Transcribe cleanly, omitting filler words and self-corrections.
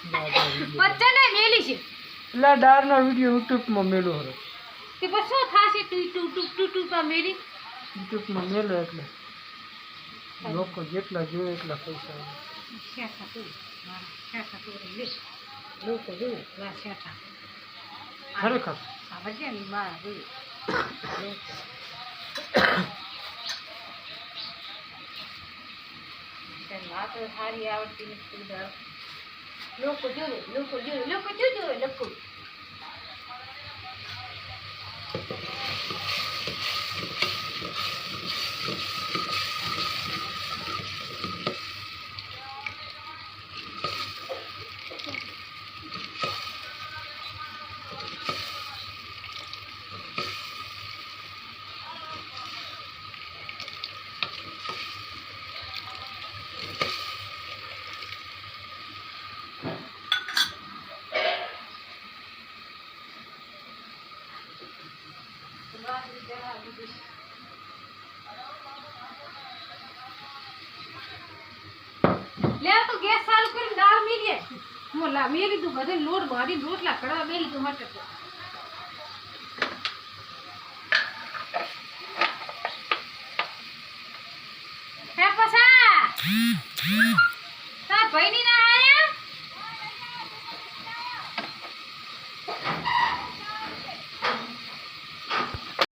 બચ્ચા ને મેલી છે એટલે ડાળના વિડીયો યુટ્યુબમાં મેલો હરો તે પછી શું થાશે ટુ મેલી યુટ્યુબમાં મેલો એટલે લોકો જેટલા જોવે એટલા પૈસા આવે. શેઠા તું શેઠા તું લે લોકો જોવે વા શેઠા ખરેખર આ બચ્ચાની માં જોવે વાત સારી આવડતી નથી લોકો જોવે લોકો જોવે લોકો લે તો ગેસ ચાલુ કરીને દાળ મેલી મોલા મેલી તું બધે લોટ મારી રોટલા કડવા મેલી તું મટર